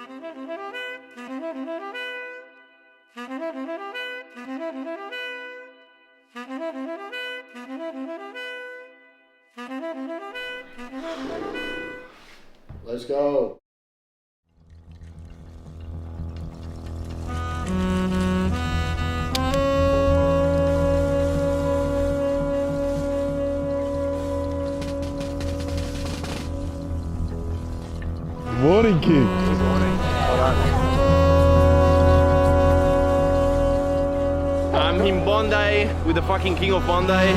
Let's go. Morning, King. Good morning. I'm in Bondi with the fucking king of Bondi.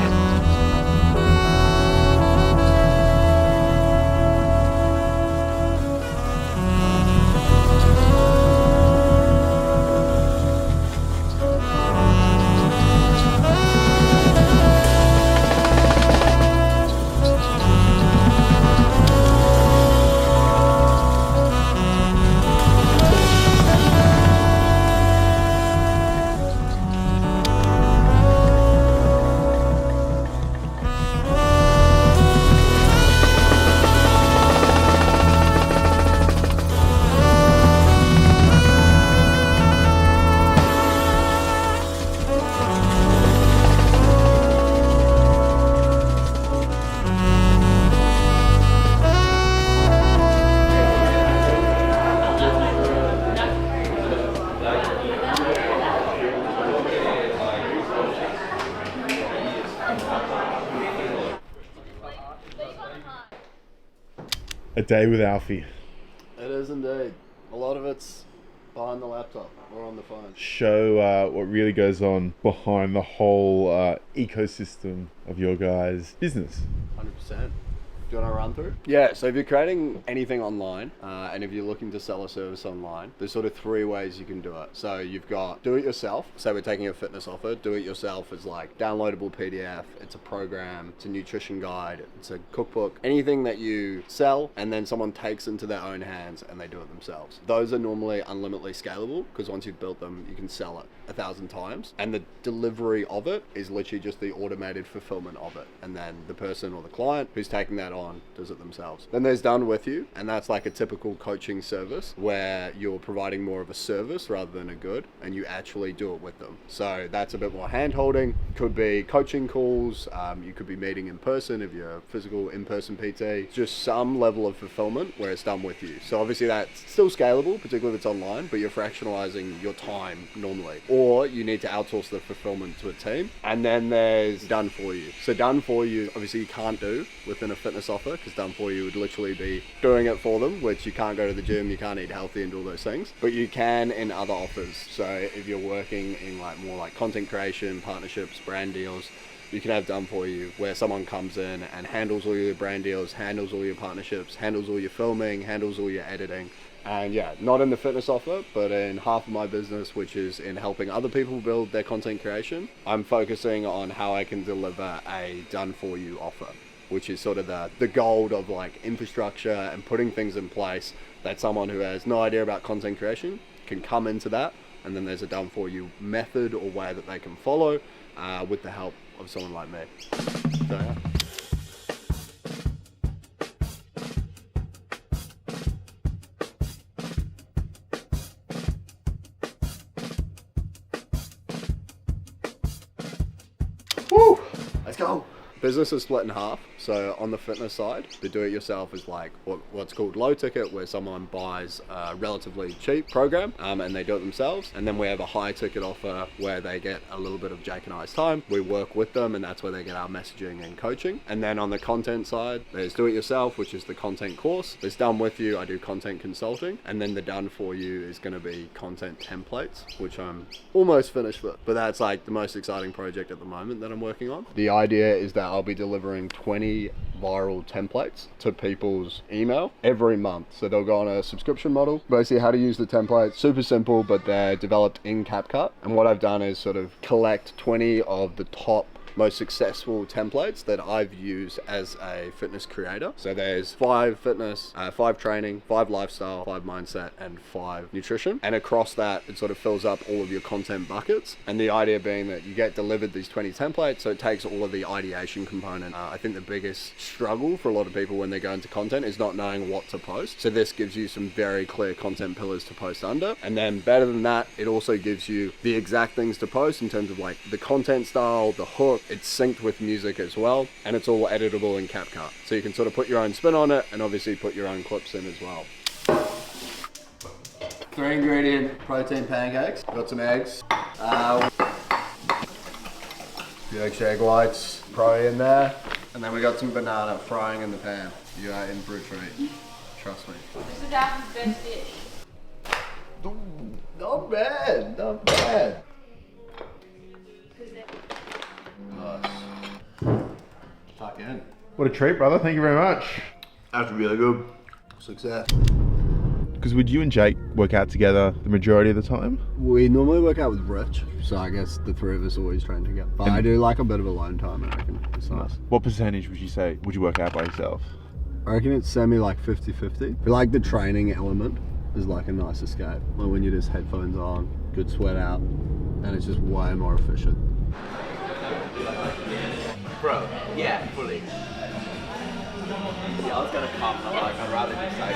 A day with Alfie. It is indeed. A lot of it's behind the laptop or on the phone. Show what really goes on behind the whole ecosystem of your guys' business. 100%. Do you want to run through? Yeah, so if you're creating anything online and if you're looking to sell a service online, there's sort of three ways you can do it. So you've got do it yourself. Say we're taking a fitness offer. Do it yourself is like downloadable PDF, it's a program, it's a nutrition guide, it's a cookbook, anything that you sell and then someone takes into their own hands and they do it themselves. Those are normally unlimitedly scalable because once you've built them, you can sell it 1,000 times. And the delivery of it is literally just the automated fulfillment of it. And then the person or the client who's taking that on does it themselves. Then there's done with you, and that's like a typical coaching service where you're providing more of a service rather than a good, and you actually do it with them. So that's a bit more hand holding. Could be coaching calls, you could be meeting in person if you're a physical in-person PT, just some level of fulfillment where it's done with you. So obviously that's still scalable, particularly if it's online, but you're fractionalizing your time normally. Or you need to outsource the fulfillment to a team. And then there's done for you. So done for you, obviously you can't do within a fitness offer because done for you would literally be doing it for them, which you can't go to the gym, you can't eat healthy and do all those things, but you can in other offers. So if you're working in like more like content creation, partnerships, brand deals, you can have done for you where someone comes in and handles all your brand deals, handles all your partnerships, handles all your filming, handles all your editing. And yeah, not in the fitness offer, but in half of my business, which is in helping other people build their content creation, I'm focusing on how I can deliver a done for you offer, which is sort of the gold of like infrastructure and putting things in place that someone who has no idea about content creation can come into that. And then there's a done for you method or way that they can follow with the help of someone like me. So yeah. Woo! Let's go. Business is split in half. So on the fitness side, the do-it-yourself is like what's called low ticket, where someone buys a relatively cheap program and they do it themselves. And then we have a high ticket offer where they get a little bit of Jake and I's time. We work with them, and that's where they get our messaging and coaching. And then on the content side, there's do-it-yourself, which is the content course. There's done with you, I do content consulting. And then the done for you is going to be content templates, which I'm almost finished with. But that's like the most exciting project at the moment that I'm working on. The idea is that I'll be delivering 20 viral templates to people's email every month. So they'll go on a subscription model. Basically how to use the templates, super simple, but they're developed in CapCut. And what I've done is sort of collect 20 of the top most successful templates that I've used as a fitness creator. So there's 5 fitness, 5 training, 5 lifestyle, 5 mindset, and 5 nutrition. And across that, it sort of fills up all of your content buckets. And the idea being that you get delivered these 20 templates, so it takes all of the ideation component. I think the biggest struggle for a lot of people when they go into content is not knowing what to post. So this gives you some very clear content pillars to post under. And then better than that, it also gives you the exact things to post in terms of like the content style, the hook. It's synced with music as well, and it's all editable in CapCut. So you can sort of put your own spin on it and obviously put your own clips in as well. 3 ingredient protein pancakes. Got some eggs. Few extra egg whites, probably in there. And then we got some banana frying in the pan. You are in for a treat. Trust me. This is Alfie's best dish. Ooh, not bad, not bad. Nice. Tuck in. What a treat, brother. Thank you very much. That's really good. Success. Because would you and Jake work out together the majority of the time? We normally work out with Rich, so I guess the 3 of us always train together. But I do like a bit of alone time, I reckon. It's nice. What percentage would you say would you work out by yourself? I reckon it's semi like 50-50. I like the training element is like a nice escape. Like when you just headphones on, good sweat out, and it's just way more efficient. Bro, yeah, fully. Yeah, I was gonna come, and I'm like, I'd rather just like,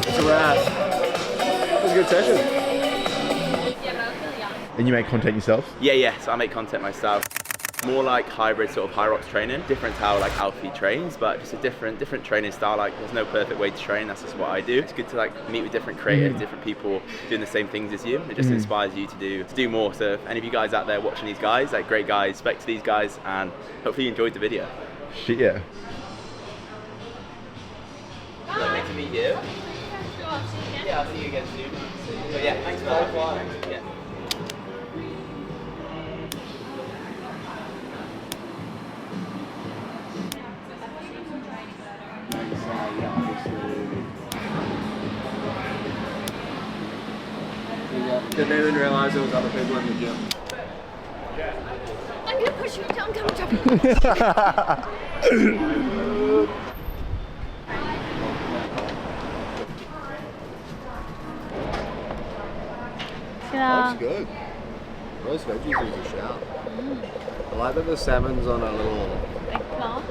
It's a wrap. It was a good session. And you make content yourself? Yeah, so I make content myself. More like hybrid sort of high rocks training. Different to how like Alfie trains, but just a different training style. Like there's no perfect way to train, that's just what I do. It's good to like meet with different creators, different people doing the same things as you. It just inspires you to do more. So if any of you guys out there watching these guys, like great guys, respect to these guys, and hopefully you enjoyed the video. Shit, yeah. Nice to meet you. Yeah, I'll see you again soon. But yeah, thanks for that. Yeah. Didn't even realise there was other people in the gym. I'm gonna push you down, come on. Looks good. Those veggies is a shout. I like that the salmon's on a little... Eggplant.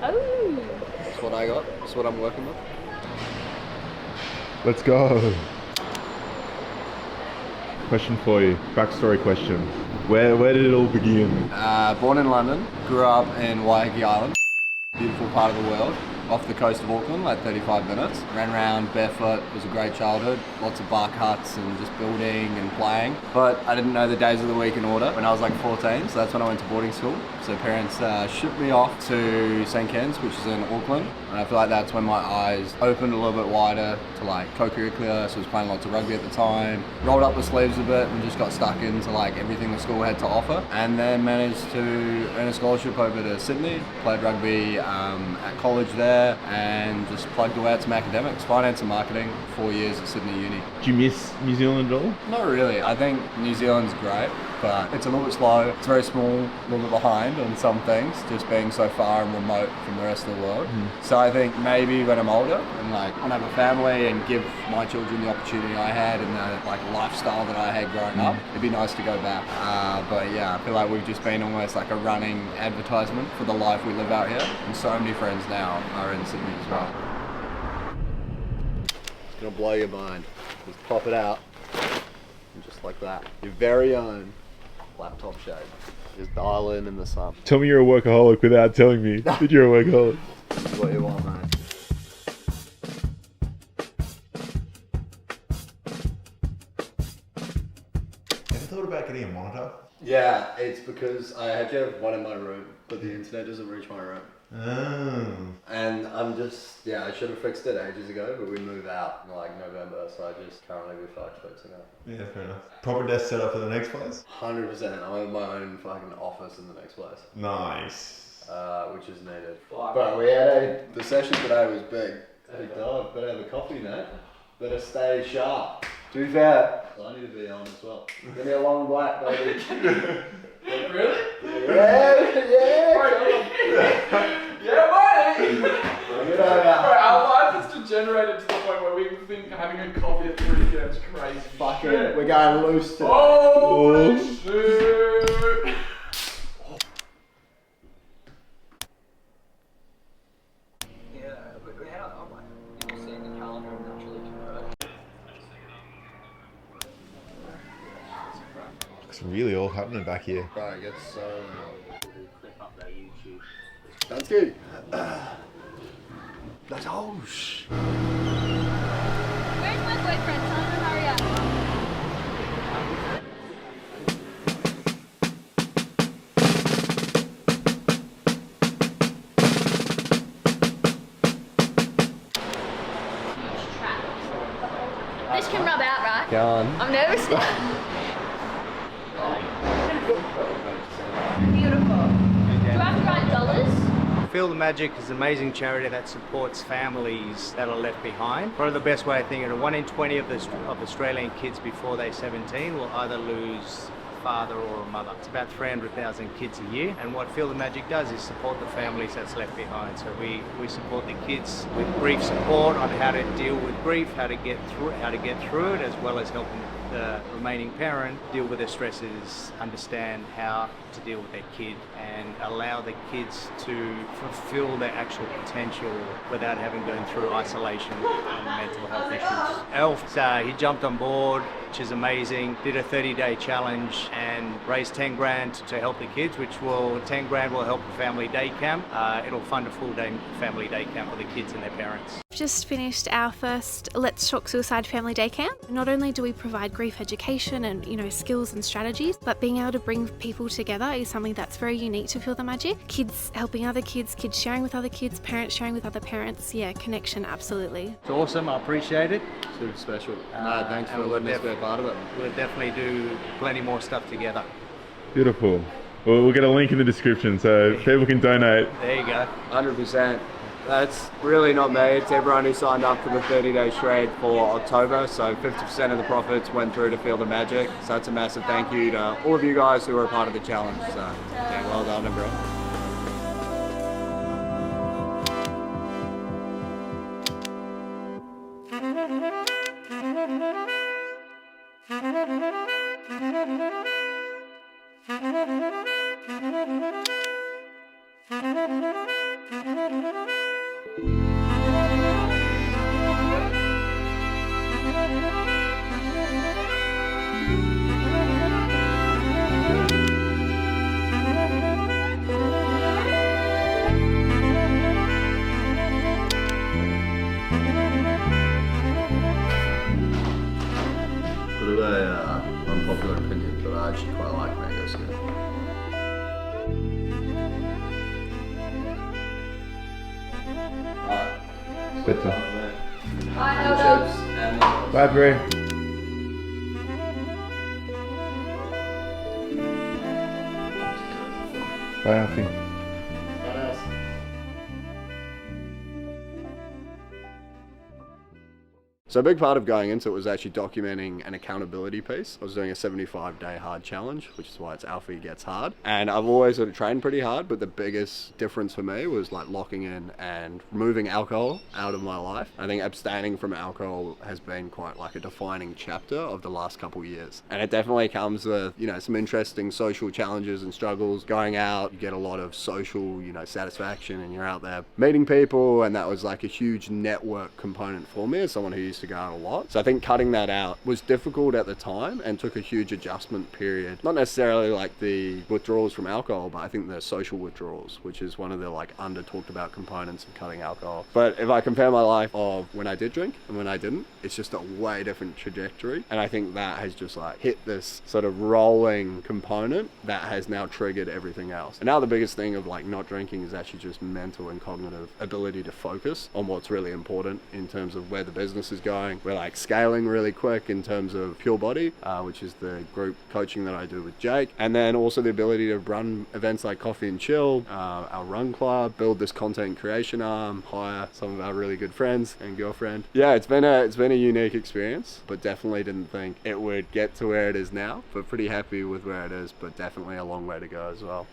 Oh. That's what I got. That's what I'm working with. Let's go. Question for you. Backstory question. Where did it all begin? Born in London. Grew up in Waiheke Island. Beautiful part of the world. Off the coast of Auckland, like 35 minutes. Ran around barefoot, it was a great childhood. Lots of bark huts and just building and playing. But I didn't know the days of the week in order when I was like 14, so that's when I went to boarding school. So parents shipped me off to St. Ken's, which is in Auckland. And I feel like that's when my eyes opened a little bit wider to like co-curricular, so I was playing lots of rugby at the time. Rolled up the sleeves a bit and just got stuck into like everything the school had to offer. And then managed to earn a scholarship over to Sydney. Played rugby at college there. there and just plugged away at some academics, finance and marketing, 4 years at Sydney Uni. Do you miss New Zealand at all? Not really. I think New Zealand's great, but it's a little bit slow. It's very small, a little bit behind on some things, just being so far and remote from the rest of the world. So I think maybe when I'm older and like I have a family and give my children the opportunity I had and the like lifestyle that I had growing up, it'd be nice to go back. But yeah, I feel like we've just been almost like a running advertisement for the life we live out here. And so many friends now are in Sydney as well. It's gonna blow your mind. Just pop it out. And just like that. Your very own laptop shade. Just dial in the sun. Tell me you're a workaholic without telling me that you're a workaholic. That's what you want, mate. Ever thought about getting a monitor? Yeah, it's because I had to have one in my room, but the internet doesn't reach my room. Oh. And I'm just, yeah, I should have fixed it ages ago, but we move out in like November, so I just currently we feel like fixing it. Yeah, fair enough. Proper desk set up for the next place? 100%. I have my own fucking office in the next place. Nice. Which is needed. But we had the session today was big. Hey dog, better have a coffee, mate. Better stay sharp. To be fair, I need to be on as well. Give me a long black, baby. Really? Yeah. Yeah, buddy! Bring it over. Our life has degenerated to the point where we think having a coffee at 3 p.m. is crazy. Fucking, shit. we're going loose today. Oh, shit! It's really all happening back here. Right, get so. That's good. That's oh shh. Where's my boyfriend? Tell him to hurry up. This can rub out, right? Go on. I'm nervous. Beautiful. Do I have to write dollars? Feel the Magic is an amazing charity that supports families that are left behind. Probably the best way of thinking of 1 in 20 of Australian kids before they're 17 will either lose a father or a mother. It's about 300,000 kids a year, and what Feel the Magic does is support the families that's left behind. So we support the kids with grief support on how to deal with grief, how to get through it, as well as helping the remaining parent deal with their stresses, understand how to deal with their kid, and allow the kids to fulfill their actual potential without having gone through isolation and mental health issues. Alfie, he jumped on board, which is amazing, did a 30-day challenge and raised 10 grand to help the kids, 10 grand will help the family day camp. It'll fund a full day family day camp for the kids and their parents. Just finished our first Let's Talk Suicide Family Day Camp. Not only do we provide grief education and skills and strategies, but being able to bring people together is something that's very unique to Feel the Magic. Kids helping other kids, kids sharing with other kids, parents sharing with other parents. Yeah, connection, absolutely. It's awesome, I appreciate it. Super special. Thanks for letting us be a part of it. We'll definitely do plenty more stuff together. Beautiful. Well, we'll get a link in the description so people can donate. There you go. 100%. That's really not me. It's everyone who signed up for the 30-day trade for October. So 50% of the profits went through to Feel the Magic. So that's a massive thank you to all of you guys who were a part of the challenge. So yeah, well done, everyone. Bit of a unpopular opinion, but I actually quite like mango skin. Better. Alright, hold on. Chips and Bye, Brie. Bye, Alfie. So a big part of going into it was actually documenting an accountability piece. I was doing a 75-day hard challenge, which is why it's Alfie Gets Hard. And I've always sort of trained pretty hard, but the biggest difference for me was like locking in and removing alcohol out of my life. I think abstaining from alcohol has been quite like a defining chapter of the last couple of years. And it definitely comes with, you know, some interesting social challenges and struggles. Going out, you get a lot of social, you know, satisfaction, and you're out there meeting people, and that was like a huge network component for me as someone who used to go out a lot. So I think cutting that out was difficult at the time and took a huge adjustment period. Not necessarily like the withdrawals from alcohol, but I think the social withdrawals, which is one of the like under talked about components of cutting alcohol. But if I compare my life of when I did drink and when I didn't, it's just a way different trajectory. And I think that has just like hit this sort of rolling component that has now triggered everything else. And now the biggest thing of like not drinking is actually just mental and cognitive ability to focus on what's really important in terms of where the business is going. We're like scaling really quick in terms of Pure Body, which is the group coaching that I do with Jake. And then also the ability to run events like Coffee and Chill, our run club, build this content creation arm, hire some of our really good friends and girlfriend. Yeah, it's been a unique experience, but definitely didn't think it would get to where it is now, but pretty happy with where it is, but definitely a long way to go as well.